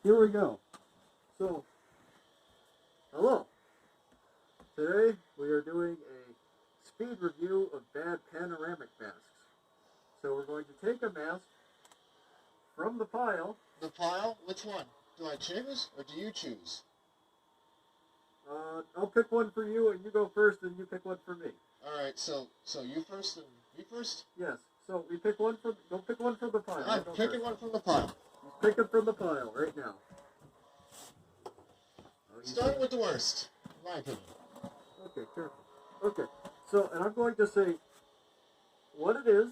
here we go. So, hello. Today we are doing a speed review of bad panoramic masks. So we're going to take a mask from the pile. The pile? Which one? Do I choose, or do you choose? I'll pick one for you, and you go first, and you pick one for me. Alright, so you first and me first? Yes. So we pick one from. Don't pick one from the pile. I'm picking one from the pile. He's picking from the pile right now. Starting with the worst, in my opinion. Okay, careful. Okay, so, and I'm going to say what it is,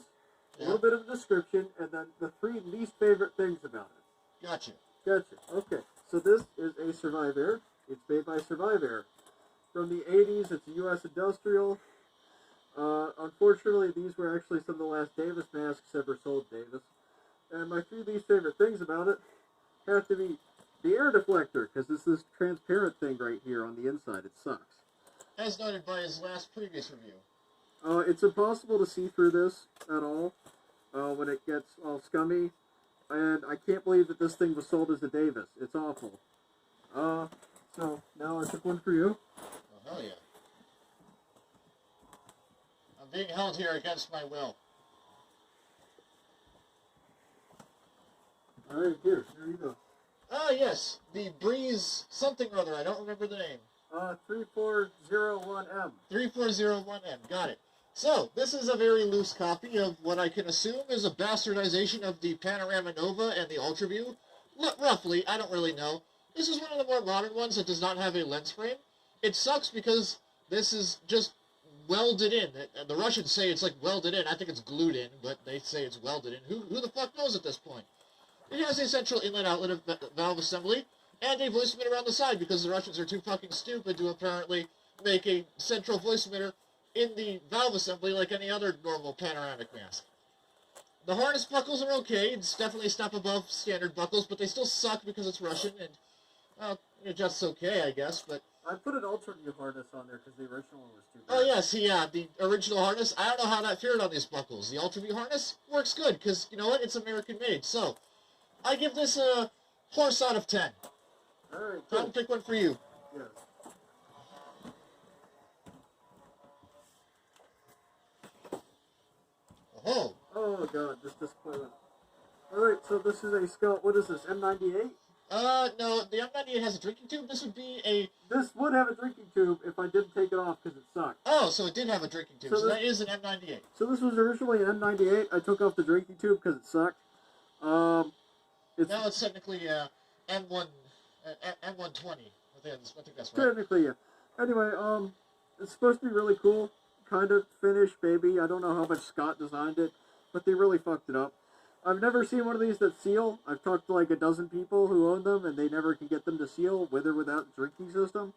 a little bit of a description, and then the 3 least favorite things about it. Gotcha. Gotcha. Okay, so this is a Survivair. It's made by Survivair. From the 80s, it's a U.S. industrial. Unfortunately, these were actually some of the last Davis masks ever sold, Davis. And my 3 least favorite things about it have to be the air deflector, because it's this transparent thing right here on the inside. It sucks. As noted by his previous review. It's impossible to see through this at all when it gets all scummy. And I can't believe that this thing was sold as a Davis. It's awful. So now I took one for you. Oh, hell yeah. I'm being held here against my will. Alright, here you go. Ah, yes. The Breeze something or other. I don't remember the name. 3401M. 3401M. Got it. So, this is a very loose copy of what I can assume is a bastardization of the Panorama Nova and the UltraView. Roughly, I don't really know. This is one of the more modern ones that does not have a lens frame. It sucks because this is just welded in. The Russians say it's like welded in. I think it's glued in, but they say it's welded in. Who the fuck knows at this point? It has a central inlet-outlet valve assembly and a voice emitter on the side because the Russians are too fucking stupid to apparently make a central voice emitter in the valve assembly like any other normal panoramic mask. The harness buckles are okay. It's definitely a step above standard buckles, but they still suck because it's Russian and, well, just okay, I guess, but... I put an UltraView harness on there because the original one was too bad. Oh, yes, yeah, the original harness. I don't know how that fared on these buckles. The UltraView harness works good because, you know what, it's American-made. So, I give this a horse out of 10. Alright, Time to pick one for you. Yes. Oh. Oh god, this disappointment. Alright, so this is a Scout, what is this, M98? No, the M98 has a drinking tube. This would be a... This would have a drinking tube if I didn't take it off because it sucked. Oh, so it did have a drinking tube. So that is an M98. So this was originally an M98. I took off the drinking tube because it sucked. Now it's technically M1, M120. I think that's right. Technically, yeah. Anyway, it's supposed to be really cool. Kind of finished, maybe. I don't know how much Scott designed it, but they really fucked it up. I've never seen one of these that seal. I've talked to like a dozen people who own them, and they never can get them to seal, with or without the drinking system.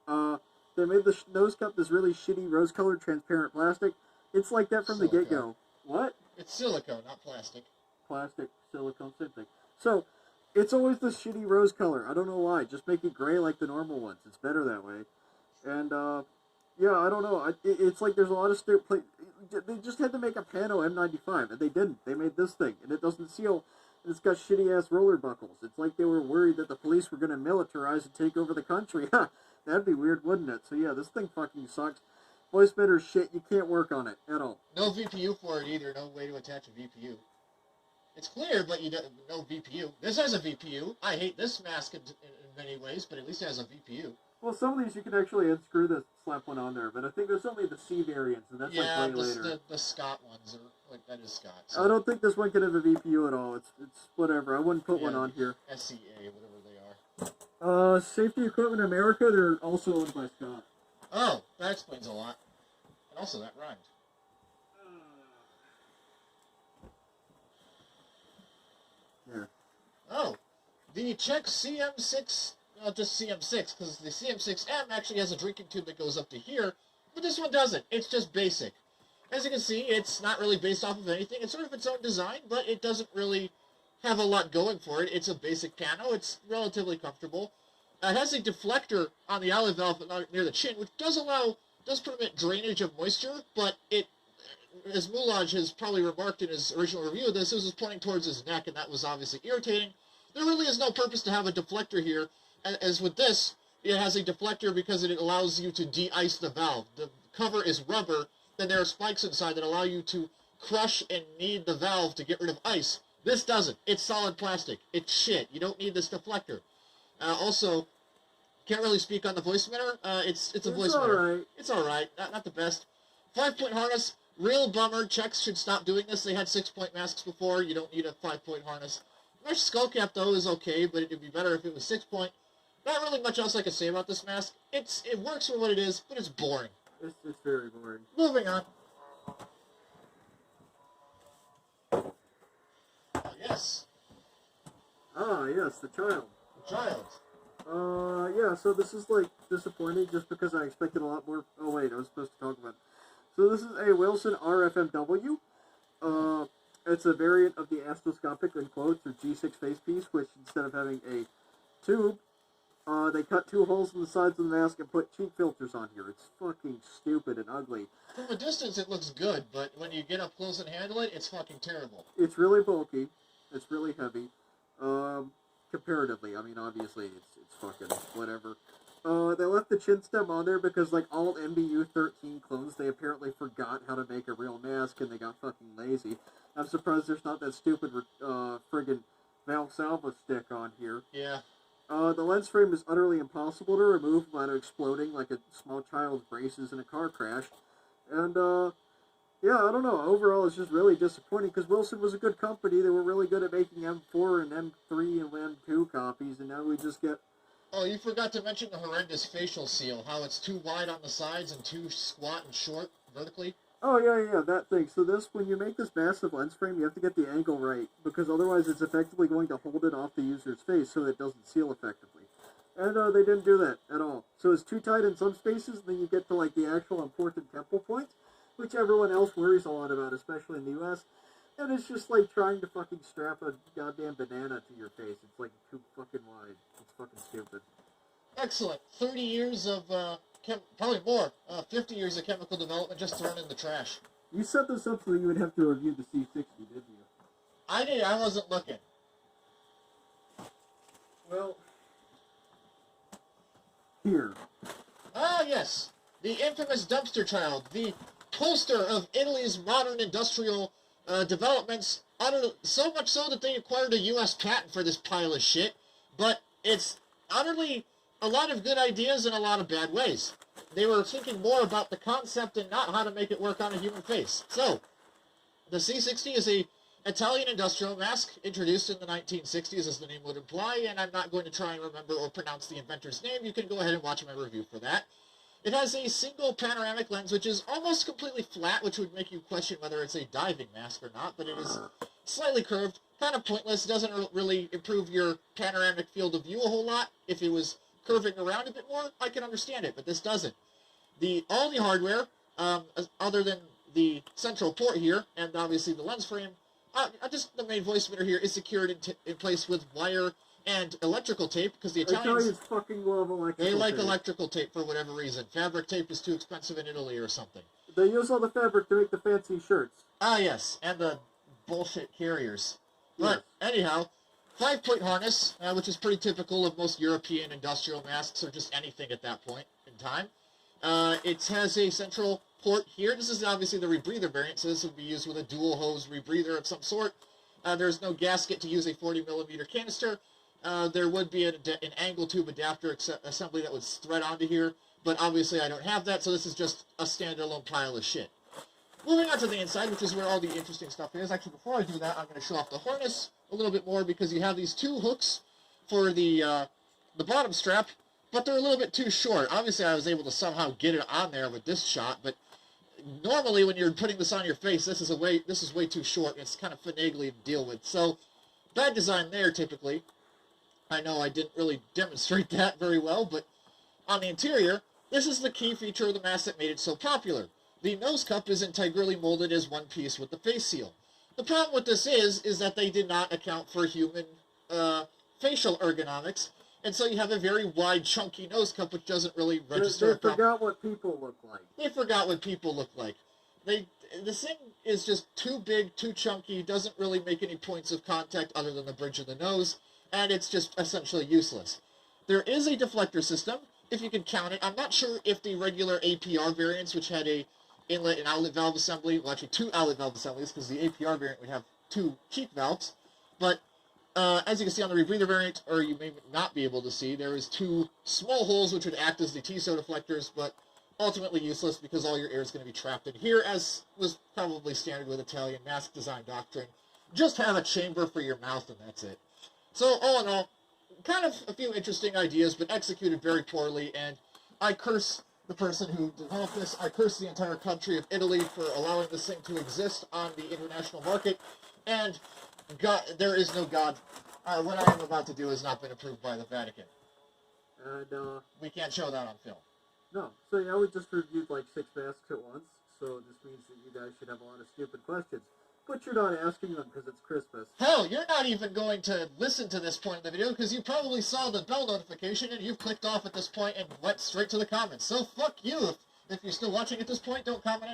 They made the nose cup this really shitty rose-colored transparent plastic. It's like that from the get-go. What? It's silicone, not plastic. Plastic, silicone, same thing. So, it's always this shitty rose color. I don't know why. Just make it gray like the normal ones. It's better that way. And, yeah, I don't know. It's like there's a lot of they just had to make a Pano M95, and they didn't. They made this thing, and it doesn't seal, and it's got shitty-ass roller buckles. It's like they were worried that the police were going to militarize and take over the country. That'd be weird, wouldn't it? So, yeah, this thing fucking sucks. Voice emitter shit. You can't work on it at all. No VPU for it either. No way to attach a VPU. It's clear, but you don't, no VPU. This has a VPU. I hate this mask in many ways, but at least it has a VPU. Well, some of these you can actually unscrew this, slap one on there, but I think there's only the C variants, and that's like way later. the Scott ones are like that is Scott. So. I don't think this one can have a VPU at all. It's whatever. I wouldn't put one on here. SCA, whatever they are. Safety Equipment America. They're also owned by Scott. Oh, that explains a lot. And also that rhymed. There. Oh, the Czech CM6. Not just CM6, because the CM6M actually has a drinking tube that goes up to here, but this one doesn't. It's just basic. As you can see, it's not really based off of anything. It's sort of its own design, but it doesn't really have a lot going for it. It's a basic Pano. It's relatively comfortable. It has a deflector on the alley valve near the chin, which does permit drainage of moisture, but it, as Moulage has probably remarked in his original review of this, it was pointing towards his neck, and that was obviously irritating. There really is no purpose to have a deflector here. As with this, it has a deflector because it allows you to de-ice the valve. The cover is rubber, then there are spikes inside that allow you to crush and knead the valve to get rid of ice. This doesn't. It's solid plastic. It's shit. You don't need this deflector. Also, can't really speak on the voice emitter. It's a voice emitter. Right. It's alright. Not the best. 5-point harness. Real bummer. Czechs should stop doing this. They had 6-point masks before. You don't need a 5-point harness. Mesh skull cap, though, is okay, but it would be better if it was 6-point. Not really much else I can say about this mask. It works for what it is, but it's boring. It's very boring. Moving on. Yes. Ah, yes, the child. The child. Yeah, so this is, like, disappointing just because I expected a lot more. Oh, wait, I was supposed to talk about it. So this is a Wilson RFMW. It's a variant of the astroscopic, in quotes, or G6 facepiece, which instead of having a tube, they cut 2 holes in the sides of the mask and put cheek filters on here. It's fucking stupid and ugly. From a distance, it looks good, but when you get up close and handle it, it's fucking terrible. It's really bulky. It's really heavy. Comparatively, I mean, obviously, it's fucking whatever. They left the chin stem on there because, like all MBU 13 clones, they apparently forgot how to make a real mask and they got fucking lazy. I'm surprised there's not that stupid, friggin' Valsalva stick on here. Yeah. The lens frame is utterly impossible to remove without exploding like a small child's braces in a car crash. And, yeah, I don't know. Overall, it's just really disappointing because Wilson was a good company. They were really good at making M4 and M3 and M2 copies, and now we just get... Oh, you forgot to mention the horrendous facial seal, how it's too wide on the sides and too squat and short vertically. Oh, yeah, that thing. So this, when you make this massive lens frame, you have to get the angle right, because otherwise it's effectively going to hold it off the user's face so that it doesn't seal effectively. And they didn't do that at all. So it's too tight in some spaces, and then you get to, like, the actual important temple point, which everyone else worries a lot about, especially in the U.S., and it's just like trying to fucking strap a goddamn banana to your face. It's like too fucking wide. It's fucking stupid. Excellent. 30 years of, probably more, 50 years of chemical development just thrown in the trash. You set this up so that you would have to review the C60, didn't you? I did. I wasn't looking. Well, here. Ah, yes. The infamous dumpster child. The poster of Italy's modern industrial developments, so much so that they acquired a U.S. patent for this pile of shit, but it's utterly a lot of good ideas in a lot of bad ways. They were thinking more about the concept and not how to make it work on a human face. So, the C60 is a Italian industrial mask introduced in the 1960s, as the name would imply, and I'm not going to try and remember or pronounce the inventor's name. You can go ahead and watch my review for that. It has a single panoramic lens, which is almost completely flat, which would make you question whether it's a diving mask or not, but it is slightly curved, kind of pointless. It doesn't really improve your panoramic field of view a whole lot. If it was curving around a bit more, I can understand it, but this doesn't. All the hardware, other than the central port here, and obviously the lens frame, just the main voice emitter here is secured in place with wire and electrical tape, because the Italians fucking love electrical they like tape. Electrical tape for whatever reason. Fabric tape is too expensive in Italy or something. They use all the fabric to make the fancy shirts. Ah, yes, and the bullshit carriers. But anyhow, 5-point harness, which is pretty typical of most European industrial masks, or just anything at that point in time. It has a central port here. This is obviously the rebreather variant, so this would be used with a dual hose rebreather of some sort. There's no gasket to use a 40mm canister. There would be an angle tube adapter assembly that would thread onto here, but obviously I don't have that, so this is just a standalone pile of shit. Moving on to the inside, which is where all the interesting stuff is. Actually, before I do that, I'm going to show off the harness a little bit more, because you have these 2 hooks for the bottom strap, but they're a little bit too short. Obviously, I was able to somehow get it on there with this shot, but normally when you're putting this on your face, this is way too short. It's kind of finagly to deal with. So, bad design there, typically. I know I didn't really demonstrate that very well, but on the interior, this is the key feature of the mask that made it so popular. The nose cup is integrally molded as one piece with the face seal. The problem with this is that they did not account for human facial ergonomics, and so you have a very wide, chunky nose cup, which doesn't really register. They forgot what people look like. They forgot what people look like. This thing is just too big, too chunky, doesn't really make any points of contact other than the bridge of the nose, and it's just essentially useless. There is a deflector system, if you can count it. I'm not sure if the regular APR variants, which had a inlet and outlet valve assembly, well, actually 2 outlet valve assemblies, because the APR variant would have 2 cheek valves, but as you can see on the rebreather variant, or you may not be able to see, there is 2 small holes which would act as the TSO deflectors, but ultimately useless because all your air is going to be trapped in here, as was probably standard with Italian mask design doctrine. Just have a chamber for your mouth and that's it. So all in all, kind of a few interesting ideas, but executed very poorly, and I curse the person who developed this. I curse the entire country of Italy for allowing this thing to exist on the international market, and God, there is no God. What I am about to do has not been approved by the Vatican. And, We can't show that on film. no. So, yeah, we just reviewed like 6 masks at once, so this means that you guys should have a lot of stupid questions. But you're not asking them because it's Christmas. Hell, you're not even going to listen to this point in the video because you probably saw the bell notification and you've clicked off at this point and went straight to the comments. So fuck you. If you're still watching at this point, don't comment